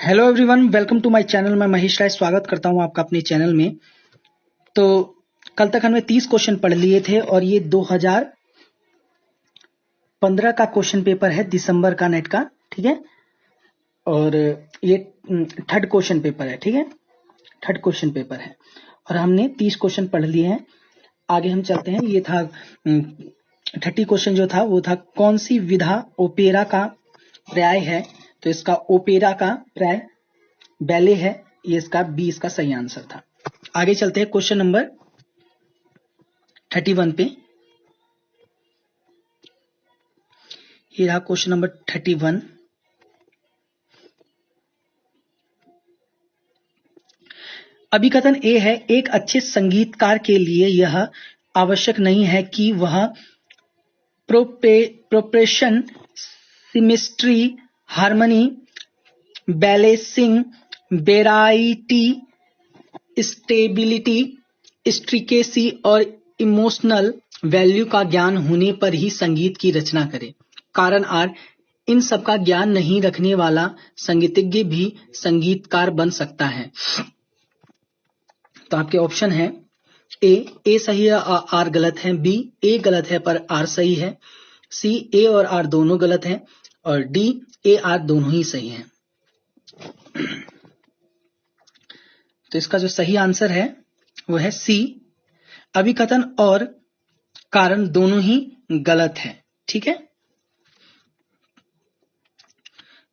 Hello everyone, welcome to my channel. मैं महेश राय स्वागत करता हूं आपका अपने चैनल में। तो कल तक हमने 30 क्वेश्चन पढ़ लिए थे और ये 2015 का क्वेश्चन पेपर है, दिसंबर का नेट का, ठीक है। और ये थर्ड क्वेश्चन पेपर है, ठीक है, थर्ड क्वेश्चन पेपर है और हमने 30 क्वेश्चन पढ़ लिए हैं। आगे हम चलते हैं। ये था 30 क्वेश्चन जो था वो था कौन सी विधा ओपेरा का पर्याय है। तो इसका ओपेरा का पर्याय बैले है, ये इसका बी इसका सही आंसर था। आगे चलते हैं क्वेश्चन नंबर 31 पे। ये रहा क्वेश्चन नंबर 31। अभिकथन ए है, एक अच्छे संगीतकार के लिए यह आवश्यक नहीं है कि वह proportion, symmetry, harmony, balancing, variety, stability, स्ट्रिकेसी और इमोशनल वैल्यू का ज्ञान होने पर ही संगीत की रचना करे। कारण आर, इन सब का ज्ञान नहीं रखने वाला संगीतज्ञ भी संगीतकार बन सकता है। तो आपके ऑप्शन है ए सही है, आर गलत है, बी ए गलत है पर आर सही है, सी ए और आर दोनों गलत हैं और डी ए आर दोनों ही सही हैं। तो इसका जो सही आंसर है वो है सी, अभिकथन और कारण दोनों ही गलत है, ठीक है।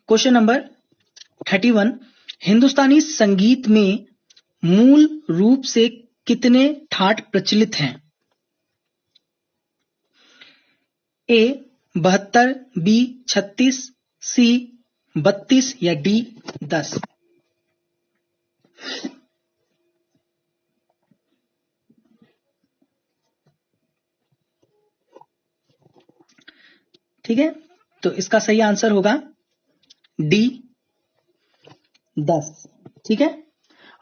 क्वेश्चन नंबर 31, हिंदुस्तानी संगीत में मूल रूप से कितने ठाट प्रचलित हैं। ए 72, बी 36, सी 32 या डी 10। ठीक है, तो इसका सही आंसर होगा डी 10, ठीक है।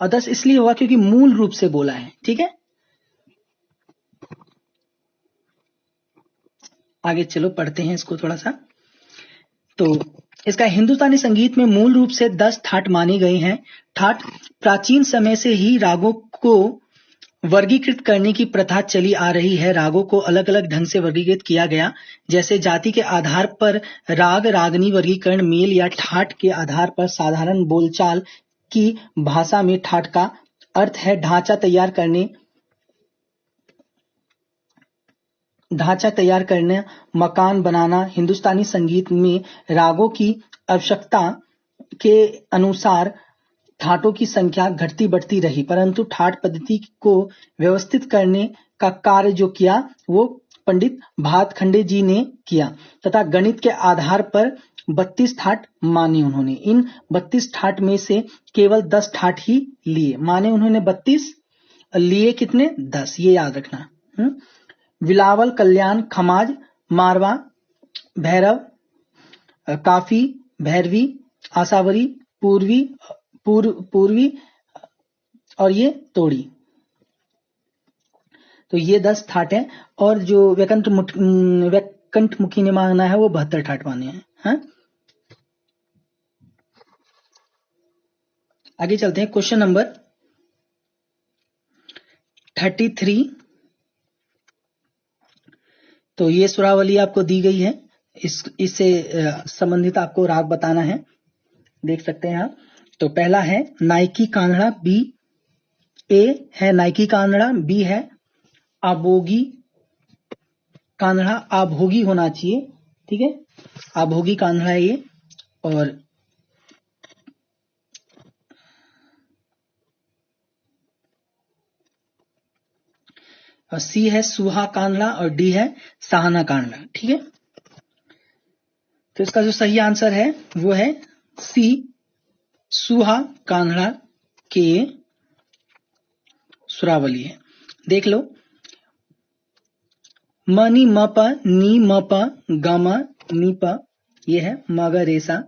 और 10 इसलिए होगा क्योंकि मूल रूप से बोला है, ठीक है। आगे चलो पढ़ते हैं इसको थोड़ा सा। तो इसका हिंदुस्तानी संगीत में मूल रूप से 10 ठाट माने गए हैं। ठाट प्राचीन समय से ही रागों को वर्गीकृत करने की प्रथा चली आ रही है। रागों को अलग अलग ढंग से वर्गीकृत किया गया, जैसे जाति के आधार पर राग रागनी वर्गीकरण, मेल या ठाट के आधार पर साधारण बोलचाल की भाषा में ठाट का अर्थ है ढांचा तैयार करना, मकान बनाना। हिंदुस्तानी संगीत में रागों की आवश्यकता के अनुसार ठाटों की संख्या घटती बढ़ती रही, परंतु ठाट पद्धति को व्यवस्थित करने का कार्य जो किया वो पंडित भातखंडे जी ने किया तथा गणित के आधार पर 32 ठाट माने उन्होंने। इन 32 ठाट में से केवल 10 ठाट ही लिए, माने उन्होंने 32, लिए कितने 10, ये याद रखना। विलावल, कल्याण, खमाज, मारवा, भैरव, काफी, भैरवी, आसावरी, पूर्वी और ये तोड़ी। तो ये 10 ठाट हैं और जो वैकंठमुखी ने मांगना है वो 72 ठाट माने हैं, हाँ? आगे चलते हैं क्वेश्चन नंबर 33। तो ये सुरावली आपको दी गई है, इससे संबंधित आपको राग बताना है, देख सकते हैं आप। तो पहला है नाइकी कांधड़ा, बी ए है नाइकी कांधड़ा, बी है आबोगी कांधड़ा, आभोगी होना चाहिए, ठीक है, आभोगी कांधड़ा है ये। और सी है सुहा कांधड़ा और डी है सहाना कांधड़ा, ठीक है। तो इसका जो सही आंसर है वो है सी, सुहा कांधड़ा के सुरावली है। देख लो, म नी म प नी म प ग म नी प, ये है मग रेसा,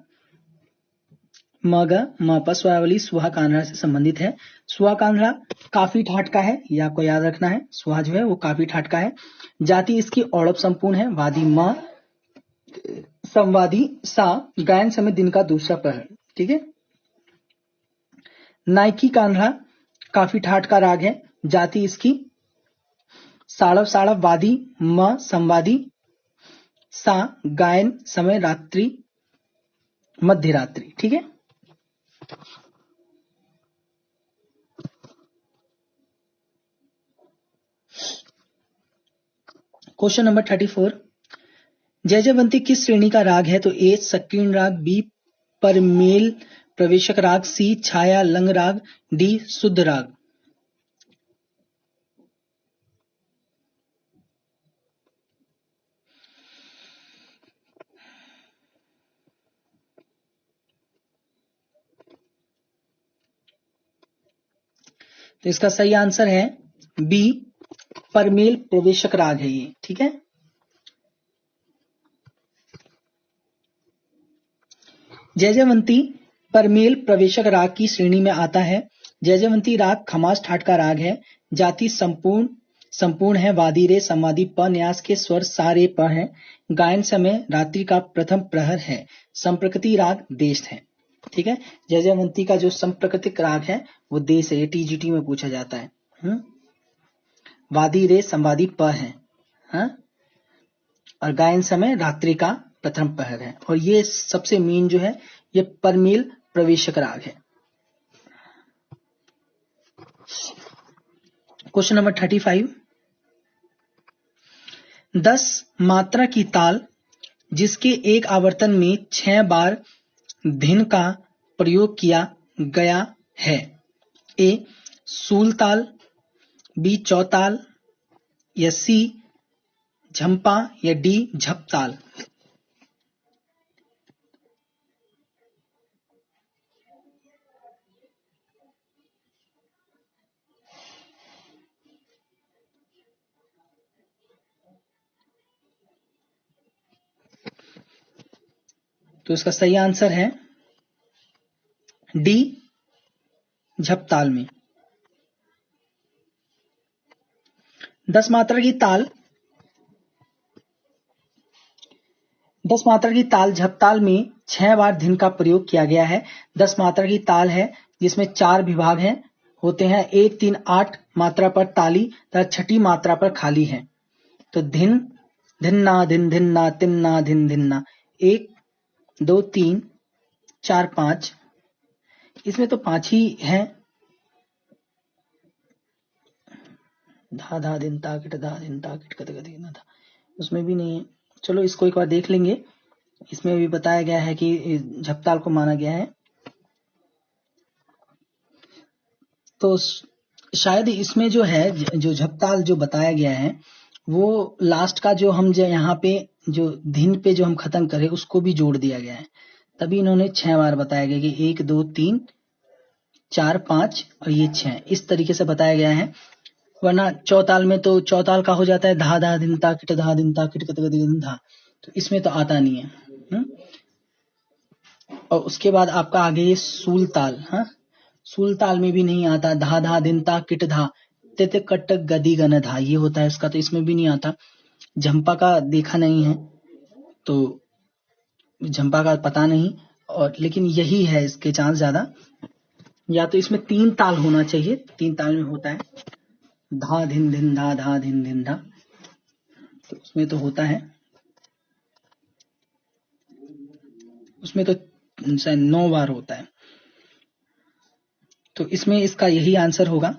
मग म प सुरावली सुहा कांधड़ा से संबंधित है। सुहा कांधड़ा काफी ठाट का है, ये आपको याद रखना है। सुहा जो है वो काफी ठाट का है। जाति इसकी औड़प संपूर्ण है। वादी म, संवादी सा, गायन समय दिन का दूसरा पहर, ठीक है। नायकी कान्हा काफी ठाट का राग है। जाति इसकी साड़व साड़व वादी म संवादी सा गायन समय रात्रि मध्य रात्रि। ठीक है। क्वेश्चन नंबर 34, जयजयवंती किस श्रेणी का राग है? तो ए संकीर्ण राग, बी परमेल प्रवेशक राग, सी छाया लंग राग, डी शुद्ध राग। तो इसका सही आंसर है बी परमेल प्रवेशक राग है ये। ठीक है। जयजयवंती परमेल प्रवेशक राग की श्रेणी में आता है। जयजयवंती राग खमास ठाट का राग है। जाति संपूर्ण है। वादी रे संवादी प न्यास के स्वर सा रे प है। गायन समय रात्रि का प्रथम प्रहर है। संप्रकृति राग देश है। ठीक है। जयजयवंती का जो संप्रकृतिक राग है वो देश है। टीजीटी में पूछा जाता है। वादी रे संवादी प है। और गायन समय रात्रि का प्रथम पहर है। और ये सबसे मेन जो है ये परमेल प्रवेशक राग है। क्वेश्चन नंबर 35, 10 मात्रा की ताल जिसके एक आवर्तन में 6 बार धिन का प्रयोग किया गया है। ए सूल ताल, बी चौताल, या सी झंपा, या डी झपताल। तो इसका सही आंसर है डी झपताल में। 10 मात्रा की ताल झपताल में 6 बार धिन का प्रयोग किया गया है। 10 मात्रा की ताल है जिसमें 4 विभाग होते हैं। 1 3 8 मात्रा पर ताली तथा छठी मात्रा पर खाली है। तो धिन धिन्ना धिन धिन्ना तिन्ना धिन धिन्ना 1 2 3 4 5, इसमें तो 5 ही है। धा धा दिन ताकिट धा दिन ताकिट कत गति न था, उसमें भी नहीं है। चलो इसको एक बार देख लेंगे। इसमें भी बताया गया है कि झपताल को माना गया है। तो शायद इसमें जो है जो झपताल जो बताया गया है वो लास्ट का जो हम जो यहाँ पे जो धिन पे जो हम खत्म करें उसको भी जोड़ दिया गया है। तभी इन्होंने 6 बार बताया गया कि 1 2 3 4 5 और ये 6 इस तरीके से बताया गया है। वरना चौताल में तो चौताल का हो जाता है धा धा दिन ताकिट धा दिन ताकिट कत गति दिन धा, तो इसमें तो आता नहीं है। और उसके बाद आपका आगे ये सूल ताल। सूल ताल में भी नहीं आता। धा धा दिन ताकिट धा तित कट गदी गन धा, ये होता है इसका, तो इसमें भी नहीं आता। झंपा का देखा नहीं है तो झंपा का पता नहीं, और लेकिन यही है इसके चांस ज्यादा। या तो इसमें 3 ताल होना चाहिए। 3 ताल में होता है धा धिन धिन धा धा धिन धिन धा, तो उसमें तो होता है। उसमें तो 9 बार होता है। तो इसमें इसका यही आंसर होगा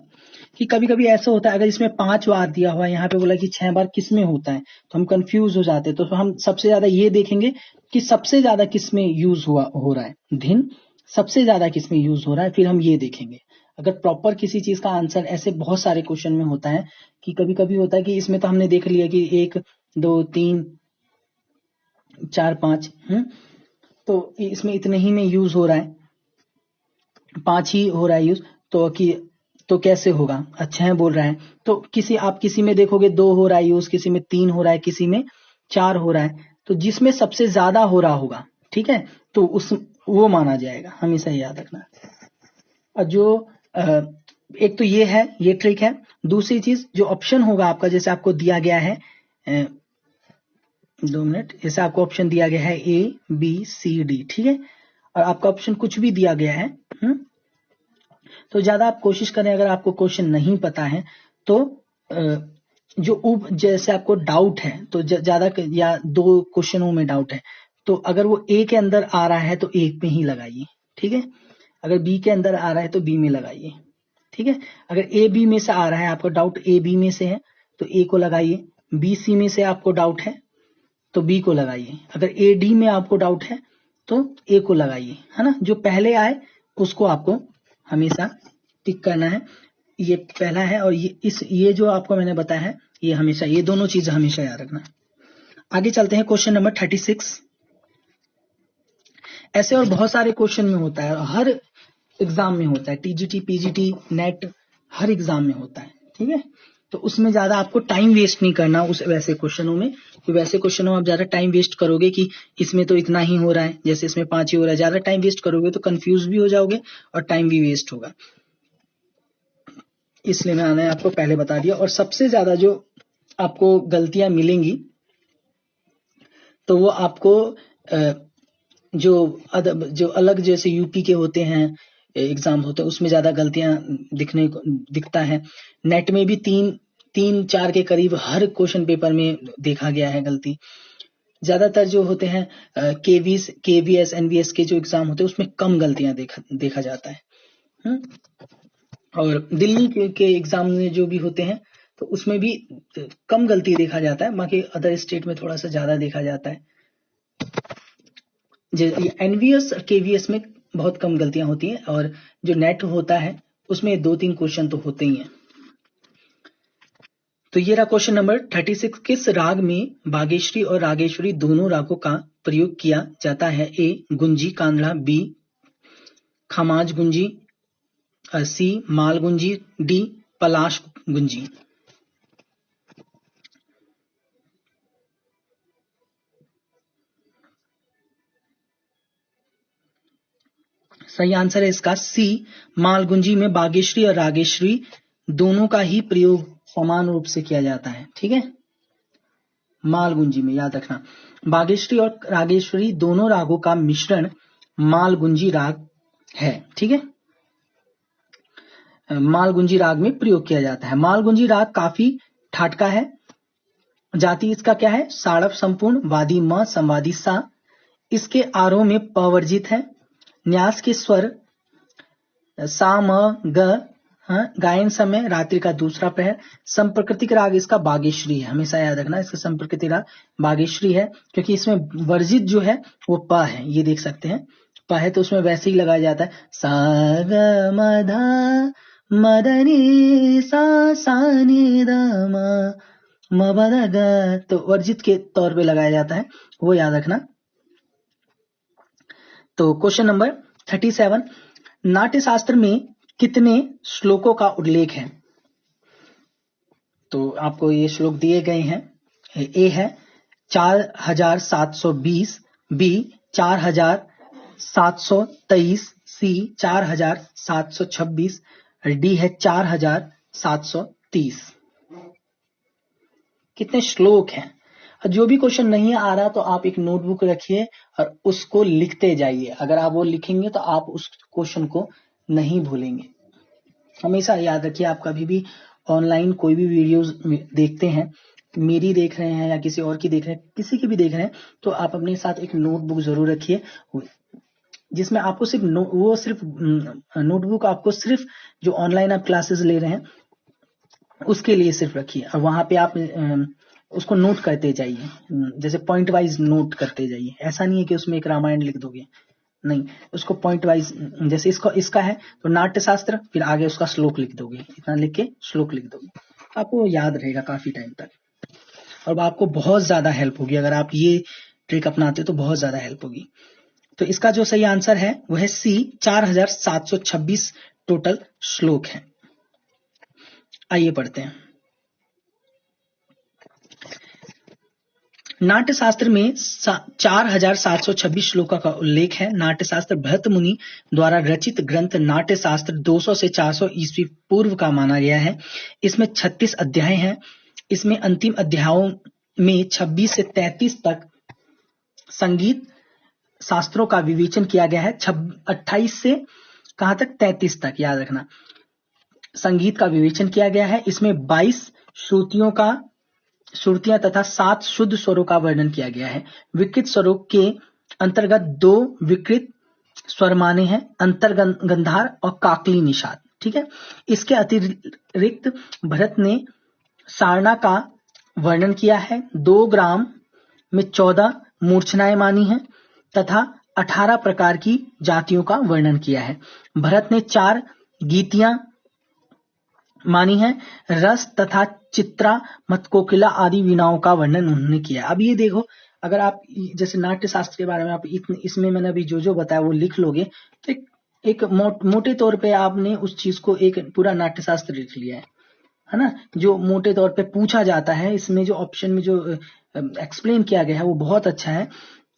कि कभी कभी ऐसा होता है अगर इसमें 5 बार दिया हुआ है, यहाँ पे बोला कि 6 बार किस में होता है तो हम कंफ्यूज हो जाते हैं। तो हम सबसे ज्यादा ये देखेंगे कि सबसे ज्यादा किस में यूज हो रहा है, धिन सबसे ज्यादा किस में यूज हो रहा है, फिर हम ये देखेंगे। अगर प्रॉपर किसी चीज का आंसर ऐसे बहुत सारे क्वेश्चन में होता है कि कभी कभी होता है कि इसमें तो हमने देख लिया कि 1 2 3 4 5, तो इसमें इतने ही में यूज हो रहा है, 5 ही हो रहा है यूज, तो कैसे होगा? अच्छा है बोल रहा है तो आप किसी में देखोगे 2 हो रहा है यूज, किसी में 3 हो रहा है, किसी में 4 हो रहा है, तो जिसमें सबसे ज्यादा हो रहा होगा, ठीक है, तो वो माना जाएगा। हमेशा याद रखना। और जो एक तो ये है, ये ट्रिक है। दूसरी चीज जो ऑप्शन होगा आपका, जैसे आपको दिया गया है 2 मिनट, जैसे आपको ऑप्शन दिया गया है A B C D, ठीक है, और आपका ऑप्शन कुछ भी दिया गया है, तो ज्यादा आप कोशिश करें, अगर आपको क्वेश्चन नहीं पता है तो जैसे आपको डाउट है तो ज्यादा या 2 क्वेश्चनों में डाउट है तो अगर वो ए के अंदर आ रहा है तो ए में ही लगाइए, ठीक है। अगर बी के अंदर आ रहा है तो बी में लगाइए, ठीक है। अगर ए बी में से आ रहा है, आपको डाउट ए बी में से है तो ए को लगाइए, बी सी में से आपको डाउट है तो बी को लगाइए, अगर ए डी में आपको डाउट है तो ए को लगाइए, है ना। जो पहले आए उसको आपको हमेशा टिक करना है, ये पहला है। और ये जो आपको मैंने बताया है ये हमेशा, ये दोनों चीज हमेशा याद रखना। आगे चलते हैं क्वेश्चन नंबर 36। ऐसे और बहुत सारे क्वेश्चन में होता है, हर एग्जाम में होता है, टीजीटी पीजीटी नेट हर एग्जाम में होता है, ठीक है। तो उसमें ज्यादा आपको टाइम वेस्ट नहीं करना उस वैसे क्वेश्चनों में, तो वैसे क्वेश्चनों में आप ज्यादा टाइम वेस्ट करोगे कि इसमें तो इतना ही हो रहा है, जैसे इसमें 5 ही हो रहा है, ज्यादा टाइम वेस्ट करोगे तो कंफ्यूज भी हो जाओगे और टाइम भी वेस्ट होगा, इसलिए मैंने आपको पहले बता दिया। और सबसे ज्यादा जो आपको गलतियां मिलेंगी तो वो आपको जो अलग जैसे यूपी के होते हैं एग्जाम होते हैं उसमें ज्यादा गलतियां दिखता है। नेट में भी 3-4 के करीब हर क्वेश्चन पेपर में देखा गया है गलती। ज्यादातर जो होते हैं केवीएस एनवीएस के जो एग्जाम होते हैं उसमें कम गलतियां देखा जाता है। और दिल्ली के एग्जाम में जो भी होते हैं तो उसमें भी कम गलती देखा जाता है, बाकी अदर स्टेट में थोड़ा सा ज्यादा देखा जाता है। एनवीएस और केवीएस में बहुत कम गलतियां होती हैं, और जो नेट होता है उसमें 2-3 क्वेश्चन तो होते ही हैं। तो ये रहा क्वेश्चन नंबर 36। किस राग में बागेश्वरी और रागेश्वरी दोनों रागों का प्रयोग किया जाता है? ए गुंजी कांधड़ा, बी खमाज गुंजी, सी माल गुंजी, डी पलाश गुंजी। सही आंसर है इसका सी मालगुंजी में बागेश्वरी और रागेश्वरी दोनों का ही प्रयोग समान रूप से किया जाता है, ठीक है। मालगुंजी में याद रखना, बागेश्वरी और रागेश्वरी दोनों रागों का मिश्रण मालगुंजी राग है, ठीक है। मालगुंजी राग में प्रयोग किया जाता है। मालगुंजी राग काफी ठाट का है। जाति इसका क्या है? साड़व संपूर्ण, वादी म, संवादी सा। इसके आरोह में पवर्जित है। न्यास के स्वर सा म ग, गायन समय रात्रि का दूसरा प्रहर। संप्रकृतिक राग इसका बागेश्वरी है, हमेशा याद रखना इसका संप्रकृतिक राग बागेश्वरी है, क्योंकि इसमें वर्जित जो है वो प है, ये देख सकते हैं प है तो उसमें वैसे ही लगाया जाता है सा ग म ध मदनी सा सा नि द म ब द ग, तो वर्जित के तौर पे लगाया जाता है, वो याद रखना। तो क्वेश्चन नंबर 37, नाट्य शास्त्र में कितने श्लोकों का उल्लेख है? तो आपको ये श्लोक दिए गए हैं। ए है 4720, बी 4723, सी 4726, डी है 4730। कितने श्लोक हैं? जो भी क्वेश्चन नहीं आ रहा तो आप एक नोटबुक रखिए और उसको लिखते जाइए। अगर आप वो लिखेंगे तो आप उस क्वेश्चन को नहीं भूलेंगे। हमेशा याद रखिए, आप कभी भी ऑनलाइन कोई भी वीडियोस देखते हैं, मेरी देख रहे हैं या किसी और की देख रहे हैं, किसी की भी देख रहे हैं, तो आप अपने साथ एक नोटबुक जरूर रखिए, जिसमें आपको सिर्फ नोटबुक आपको सिर्फ जो ऑनलाइन आप क्लासेस ले रहे हैं उसके लिए सिर्फ रखिए, और वहां पे आप उसको नोट करते जाइए, जैसे पॉइंट वाइज नोट करते जाइए। ऐसा नहीं है कि उसमें एक रामायण लिख दोगे, नहीं, उसको पॉइंट वाइज, जैसे इसका है तो नाट्य शास्त्र, फिर आगे उसका श्लोक लिख दोगे, इतना लिख के श्लोक लिख दोगे, आपको याद रहेगा काफी टाइम तक, और आपको बहुत ज्यादा हेल्प होगी। अगर आप ये ट्रिक अपनाते हो तो बहुत ज्यादा हेल्प होगी। तो इसका जो सही आंसर है वो है सी 4726 टोटल श्लोक है। आइए पढ़ते हैं। नाट्य शास्त्र में 4726 श्लोकों का उल्लेख है। नाट्य शास्त्र भरत मुनि द्वारा रचित ग्रंथ नाट्य शास्त्र 200 से 400 ईस्वी पूर्व का माना गया है। इसमें 36 अध्याय हैं। इसमें अंतिम अध्यायों में 26 से 33 तक संगीत शास्त्रों का विवेचन किया गया है। 28 से कहां तक? 33 तक, याद रखना। संगीत का विवेचन किया गया है। इसमें 22 श्रुतियां तथा 7 शुद्ध स्वरों का वर्णन किया गया है। विकृत स्वरों के अंतर्गत 2 विकृत स्वर माने हैं, अंतर्गंधार और काकली निषाद। ठीक है। इसके अतिरिक्त भरत ने सारना का वर्णन किया है। 2 ग्राम में 14 मूर्छनाएं मानी हैं तथा 18 प्रकार की जातियों का वर्णन किया है। भरत ने 4 गीतियां मानी है। रस तथा चित्रा, मतकोकिला आदि वीणाओं का वर्णन उन्होंने किया। अब ये देखो, अगर आप जैसे नाट्य शास्त्र के बारे में आप इसमें मैंने अभी जो बताया वो लिख लोगे तो एक मोटे तौर पे आपने उस चीज को एक पूरा नाट्य शास्त्र लिख लिया है ना। जो मोटे तौर पे पूछा जाता है, इसमें जो ऑप्शन में जो एक्सप्लेन किया गया है वो बहुत अच्छा है,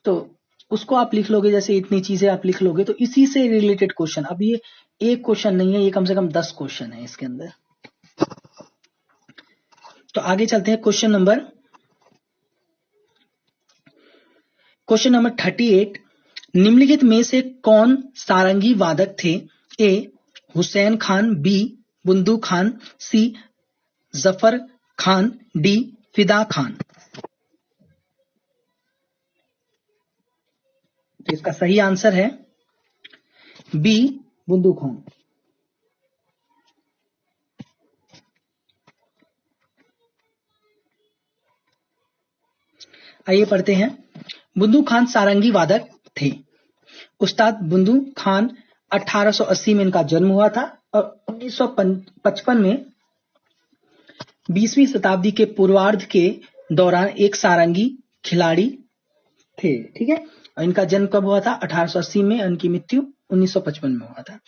तो उसको आप लिख लोगे। जैसे इतनी चीजें आप लिख लोगे तो इसी से रिलेटेड क्वेश्चन, अब ये एक क्वेश्चन नहीं है, ये कम से कम 10 क्वेश्चन है इसके अंदर। तो आगे चलते हैं क्वेश्चन नंबर 38। निम्नलिखित में से कौन सारंगी वादक थे? ए हुसैन खान, बी बुंदू खान, सी जफर खान, डी फिदा खान। तो इसका सही आंसर है बी बुंदू खान। आइए पढ़ते हैं। बुंदू खान सारंगी वादक थे। उस्ताद बुंदू खान 1880 में इनका जन्म हुआ था और 1955 में 20वीं शताब्दी के पूर्वार्ध के दौरान एक सारंगी खिलाड़ी थे। ठीक है। और इनका जन्म कब हुआ था? 1880 में। इनकी मृत्यु 1955 में हुआ था।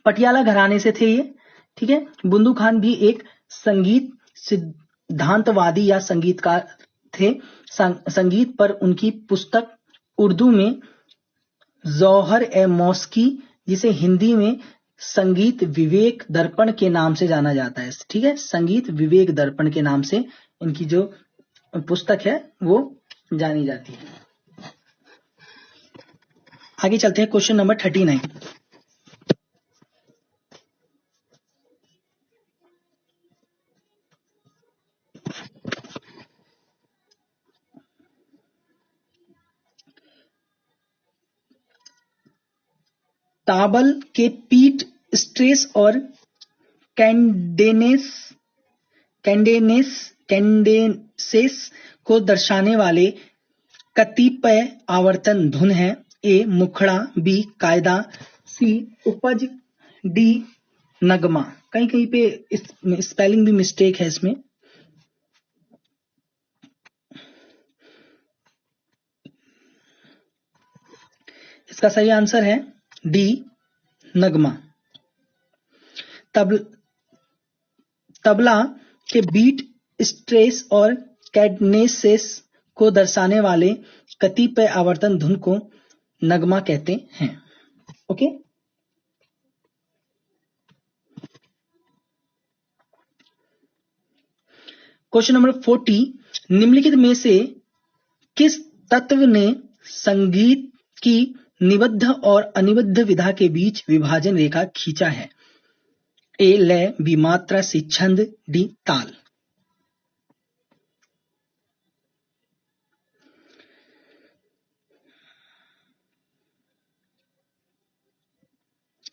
पटियाला घराने से थे ये। ठीक है। बुंदू खान भी एक संगीत सिद्धांतवादी या संगीतकार थे। संगीत पर उनकी पुस्तक उर्दू में जौहर ए मौसिकी, जिसे हिंदी में संगीत विवेक दर्पण के नाम से जाना जाता है। ठीक है। संगीत विवेक दर्पण के नाम से इनकी जो पुस्तक है वो जानी जाती है। आगे चलते हैं क्वेश्चन नंबर 39। ताबल के पीट स्ट्रेस और कैंडेनेसेस को दर्शाने वाले कतिपय आवर्तन धुन है। ए मुखड़ा, बी कायदा, सी उपज, डी नगमा। कहीं कहीं पे स्पेलिंग भी मिस्टेक है इसमें। इसका सही आंसर है डी नगमा। तबला के बीट स्ट्रेस और कैडनेसेस को दर्शाने वाले कतिपय आवर्तन धुन को नगमा कहते हैं। ओके। Question number 40। निम्नलिखित में से किस तत्व ने संगीत की निबद्ध और अनिबद्ध विधा के बीच विभाजन रेखा खींचा है? ए लय, बी मात्रा, सी छंद, डी ताल।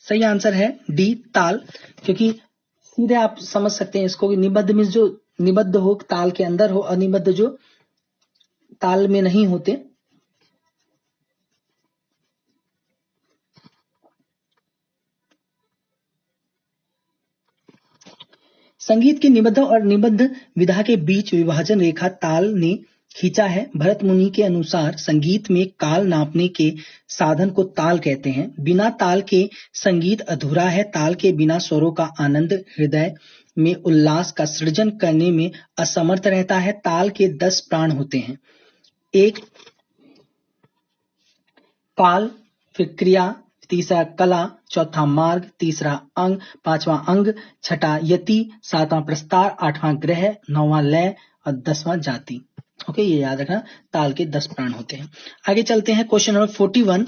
सही आंसर है डी ताल, क्योंकि सीधे आप समझ सकते हैं इसको, निबद्ध में जो निबद्ध हो ताल के अंदर हो, अनिबद्ध जो ताल में नहीं होते। संगीत की निबद्ध और निबद्ध विधा के बीच विभाजन रेखा ताल ने खींचा है। भरत मुनि के अनुसार संगीत में काल नापने के साधन को ताल कहते हैं। बिना ताल के संगीत अधूरा है। ताल के बिना स्वरों का आनंद हृदय में उल्लास का सृजन करने में असमर्थ रहता है। ताल के 10 प्राण होते हैं। एक काल, फिर क्रिया, तीसरा कला, चौथा मार्ग, तीसरा अंग, पांचवा अंग, छठा यति, सातवां प्रस्तार, आठवां ग्रह, नौवां लय और 10वां जाति। ओके, ये याद रखना, ताल के 10 प्राण होते हैं। आगे चलते हैं क्वेश्चन नंबर 41।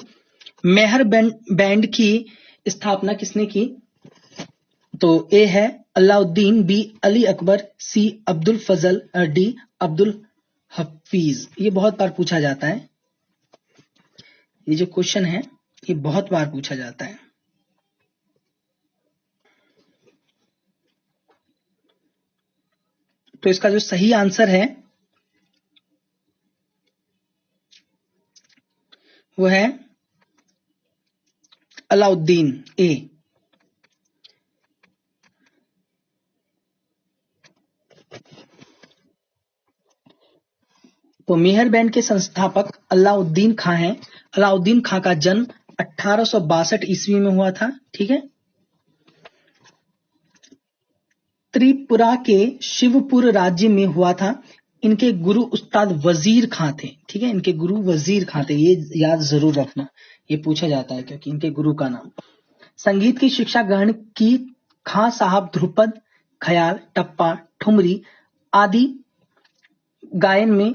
मेहर बैंड की स्थापना किसने की? तो ए है अलाउद्दीन, बी अली अकबर, सी अब्दुल फजल और डी अब्दुल हफीज। ये बहुत बार पूछा जाता है, ये जो क्वेश्चन है ये बहुत बार पूछा जाता है। तो इसका जो सही आंसर है वो है अलाउद्दीन, ए। तो मेहर बैंड के संस्थापक अलाउद्दीन खां हैं। अलाउद्दीन खां का जन्म 1862 ईस्वी में हुआ था। ठीक है। त्रिपुरा के शिवपुर राज्य में हुआ था। इनके गुरु उस्ताद वजीर खां थे। ठीक है, इनके गुरु वजीर खां थे, ये याद जरूर रखना, ये पूछा जाता है क्योंकि इनके गुरु का नाम। संगीत की शिक्षा ग्रहण की खां साहब ध्रुपद, ख्याल, टप्पा, ठुमरी आदि गायन में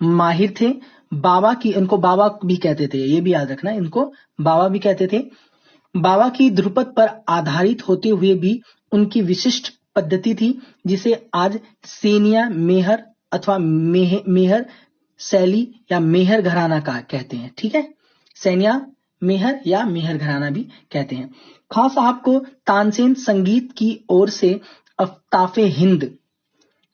माहिर थे। बाबा की, इनको बाबा भी कहते थे, ये भी याद रखना, इनको बाबा भी कहते थे। बाबा की ध्रुपद पर आधारित होते हुए भी उनकी विशिष्ट पद्धति थी, जिसे आज सेनिया मेहर अथवा मेहर शैली या मेहर घराना का कहते हैं। ठीक है, सेनिया मेहर या मेहर घराना भी कहते हैं। खां साहब को तानसेन संगीत की ओर से अफ्ताफे हिंद,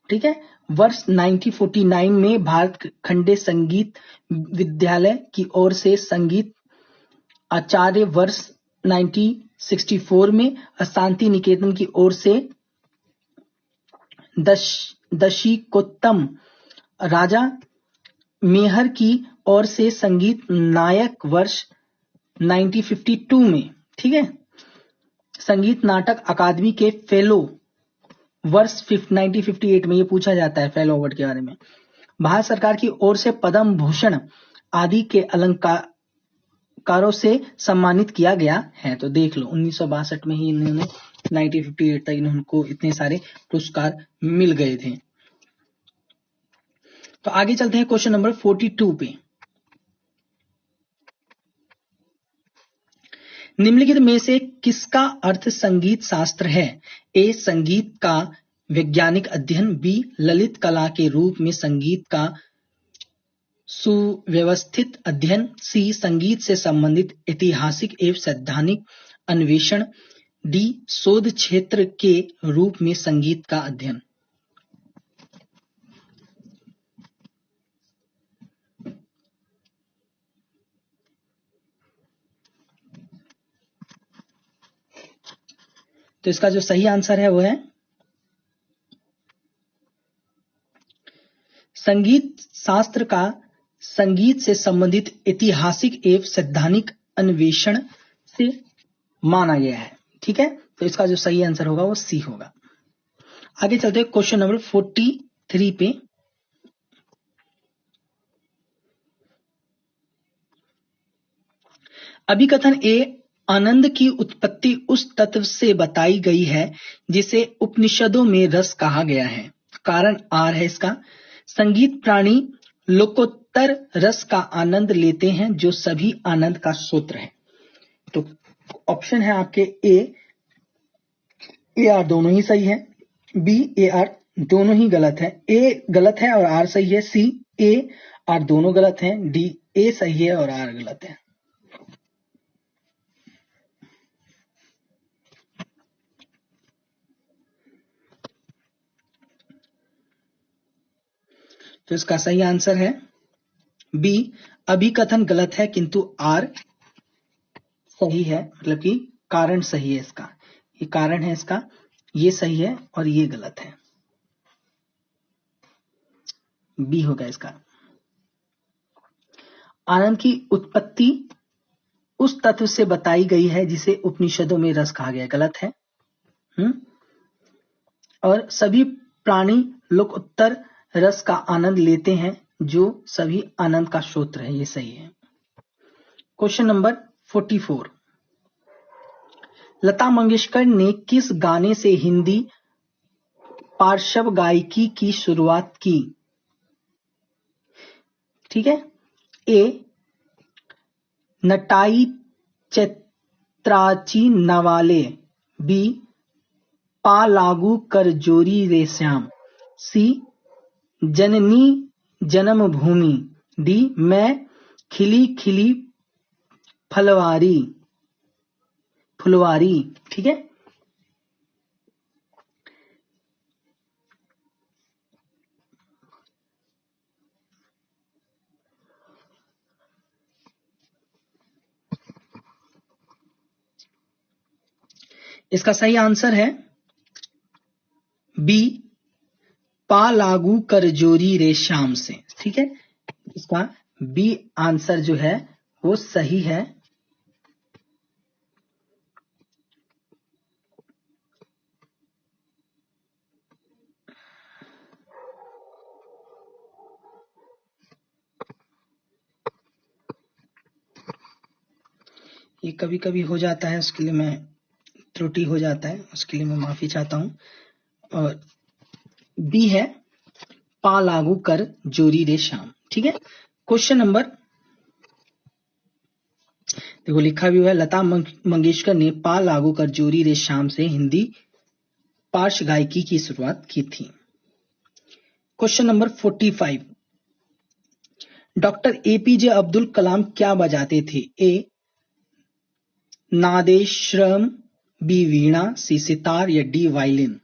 ठीक है, वर्ष 1949 में भारत खंडे संगीत विद्यालय की ओर से संगीत आचार्य, वर्ष 1964 में शांति निकेतन की ओर से दशीकोत्तम राजा मेहर की ओर से संगीत नायक, वर्ष 1952 में। ठीक है, संगीत नाटक अकादमी के फेलो, वर्ष 1958 में। ये पूछा जाता है फेलो अवार्ड के बारे में। भारत सरकार की ओर से पद्म भूषण आदि के अलंकारों से सम्मानित किया गया है। तो देख लो, 1962 में ही इन्होंने 1958 तक इनको इतने सारे पुरस्कार मिल गए थे। तो आगे चलते हैं क्वेश्चन नंबर 42 पे। निम्नलिखित में से किसका अर्थ संगीत शास्त्र है? ए संगीत का वैज्ञानिक अध्ययन, बी ललित कला के रूप में संगीत का सुव्यवस्थित अध्ययन, सी संगीत से संबंधित ऐतिहासिक एवं सैद्धांतिक अन्वेषण, डी शोध क्षेत्र के रूप में संगीत का अध्ययन। तो इसका जो सही आंसर है वो है संगीत शास्त्र का संगीत से संबंधित ऐतिहासिक एवं सैद्धांतिक अन्वेषण से माना गया है। ठीक है, तो इसका जो सही आंसर होगा वो सी होगा। आगे चलते हैं क्वेश्चन नंबर 43 पे। अभिकथन ए आनंद की उत्पत्ति उस तत्व से बताई गई है जिसे उपनिषदों में रस कहा गया है। कारण आर है इसका। संगीत प्राणी लोकोत्तर रस का आनंद लेते हैं जो सभी आनंद का सूत्र है। तो ऑप्शन है आपके ए आर दोनों ही सही है, बी ए आर दोनों ही गलत है, ए गलत है और आर सही है, सी ए आर दोनों गलत हैं, डी ए सही है और आर गलत है। तो इसका सही आंसर है बी, अभिकथन गलत है किंतु आर सही है, मतलब कि कारण सही है इसका। ये कारण है इसका, ये सही है और ये गलत है, बी होगा इसका। आनंद की उत्पत्ति उस तत्व से बताई गई है जिसे उपनिषदों में रस कहा गया, गलत है। और सभी प्राणी लोकोत्तर रस का आनंद लेते हैं जो सभी आनंद का स्रोत है, ये सही है। Question number 44। लता मंगेशकर ने किस गाने से हिंदी पार्श्व गायकी की शुरुआत की? ठीक है, ए नटाई चैत्राची नवाले। बी पा लागू कर जोरी रे श्याम। सी जननी जन्मभूमि। डी मैं खिली खिली फुलवारी। ठीक है। इसका सही आंसर है बी पा लागू कर जोरी रे श्याम से। ठीक है, इसका बी आंसर जो है वो सही है। ये कभी कभी हो जाता है, उसके लिए मैं त्रुटि हो जाता है, उसके लिए मैं माफी चाहता हूं। और बी है पा लागू कर जोरी रे श्याम। ठीक है। क्वेश्चन नंबर, देखो लिखा भी हुआ है, लता मंगेशकर ने पा लागू कर जोरी रे श्याम से हिंदी पार्श्व गायकी की शुरुआत की थी। Question number 45, doctor APJ Abdul Kalam क्या बजाते थे? ए नादेश्वरम, बी वीणा, सी सितार या डी वायलिन।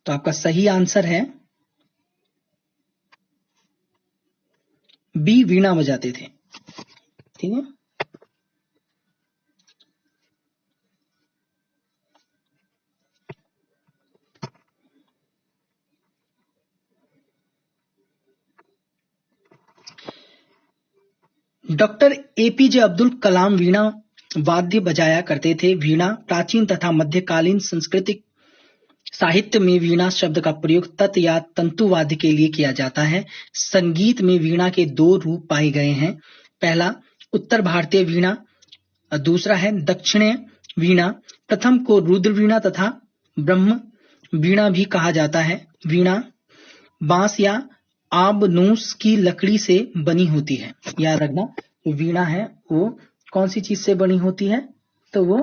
तो आपका सही आंसर है बी वीणा बजाते थे। ठीक है। डॉक्टर एपीजे अब्दुल कलाम वीणा वाद्य बजाया करते थे। वीणा प्राचीन तथा मध्यकालीन सांस्कृतिक साहित्य में वीणा शब्द का प्रयोग तत् या तंतु वाद्य के लिए किया जाता है। संगीत में वीणा के दो रूप पाए गए हैं। पहला उत्तर भारतीय वीणा, दूसरा है दक्षिणीय वीणा। प्रथम को रुद्र वीणा तथा ब्रह्म वीणा भी कहा जाता है। वीणा बांस या आबनूस की लकड़ी से बनी होती है। याद रखना, जो वीणा है वो कौन सी चीज से बनी होती है? तो वो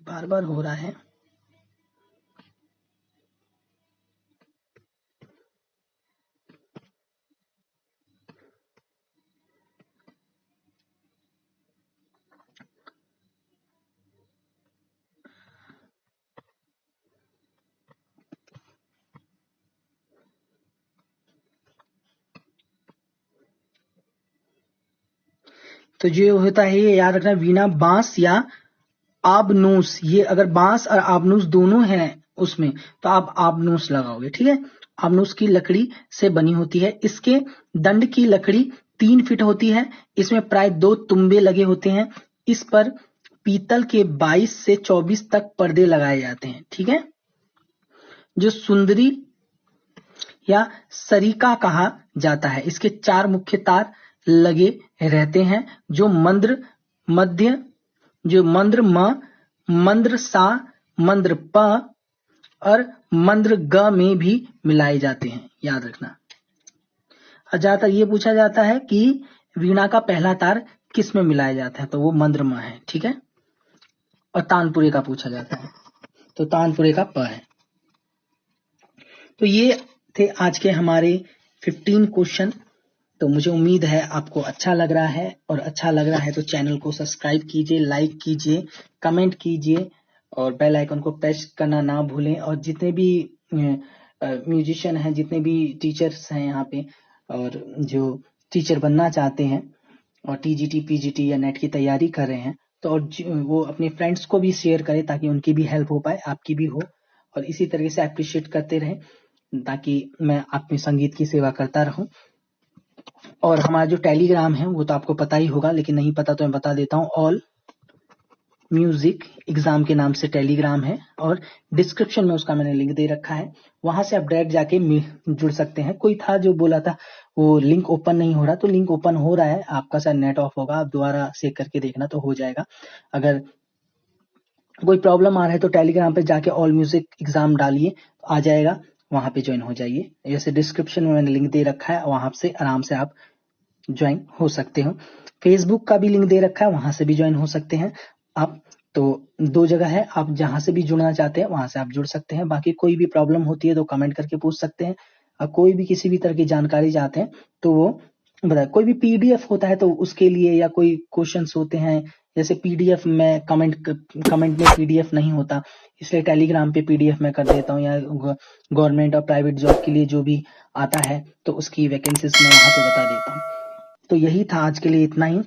बार बार हो रहा है। तो जो होता है ये याद रखना, वीणा बांस या आबनूस, ये अगर बांस और आबनूस दोनों हैं उसमें तो आप आबनूस लगाओगे। ठीक है। आबनूस की लकड़ी से बनी होती है। इसके दंड की लकड़ी 3 फीट होती है। इसमें प्राय 2 तुम्बे लगे होते हैं। इस पर पीतल के 22 से 24 तक पर्दे लगाए जाते हैं। ठीक है। जो सुंदरी या सरिका कहा जाता है, इसके 4 मुख्य तार लगे रहते हैं जो मंद्र मध्य, जो मंद्र म, मंद्र सा, मंद्र प और मंद्र ग में भी मिलाए जाते हैं। याद रखना। ज्यादातर ये पूछा जाता है कि वीणा का पहला तार किस में मिलाया जाता है, तो वो मंद्र म है। ठीक है। और तानपुरे का पूछा जाता है तो तानपुरे का प है। तो ये थे आज के हमारे 15 क्वेश्चन। तो मुझे उम्मीद है आपको अच्छा लग रहा है, और अच्छा लग रहा है तो चैनल को सब्सक्राइब कीजिए, लाइक कीजिए, कमेंट कीजिए और बेल आइकन को प्रेस करना ना भूलें। और जितने भी म्यूजिशियन हैं, जितने भी टीचर्स हैं यहाँ पे, और जो टीचर बनना चाहते हैं और टीजीटी पीजीटी या नेट की तैयारी कर रहे हैं, तो और वो अपने फ्रेंड्स को भी शेयर करें ताकि उनकी भी हेल्प हो पाए, आपकी भी हो। और इसी तरीके से अप्रिशिएट करते रहें ताकि मैं अपने संगीत की सेवा करता रहूं। और हमारा जो टेलीग्राम है वो तो आपको पता ही होगा, लेकिन नहीं पता तो मैं बता देता हूँ। ऑल म्यूजिक एग्जाम के नाम से टेलीग्राम है और डिस्क्रिप्शन में उसका मैंने लिंक दे रखा है, वहां से आप डायरेक्ट जाके जुड़ सकते हैं। कोई था जो बोला था वो लिंक ओपन नहीं हो रहा, तो लिंक ओपन हो रहा है, आपका शायद नेट ऑफ होगा, आप दोबारा से करके देखना तो हो जाएगा। अगर कोई प्रॉब्लम आ रहा है तो टेलीग्राम पे जाके ऑल म्यूजिक एग्जाम डालिए, आ जाएगा, वहां पे ज्वाइन हो जाइए। जैसे डिस्क्रिप्शन में मैंने लिंक दे रखा है, वहां से आराम से आप ज्वाइन हो सकते हो। फेसबुक का भी लिंक दे रखा है, वहां से भी ज्वाइन हो सकते हैं आप। तो 2 जगह है, आप जहां से भी जुड़ना चाहते हैं वहां से आप जुड़ सकते हैं। बाकी कोई भी प्रॉब्लम होती है तो कमेंट करके पूछ सकते हैं। कोई भी किसी भी तरह की जानकारी चाहते हैं तो वो बताए। कोई भी पीडीएफ होता है तो उसके लिए, या कोई क्वेश्चंस होते हैं, जैसे पीडीएफ में कमेंट में पीडीएफ नहीं होता, इसलिए टेलीग्राम पे पीडीएफ में कर देता हूँ, या गवर्नमेंट और प्राइवेट जॉब के लिए जो भी आता है तो उसकी वैकेंसीज मैं वहां पे बता देता हूँ। तो यही था आज के लिए, इतना ही,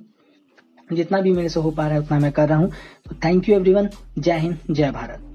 जितना भी मेरे से हो पा रहा है उतना मैं कर रहा हूँ। तो थैंक यू एवरीवन, जय हिंद, जय भारत।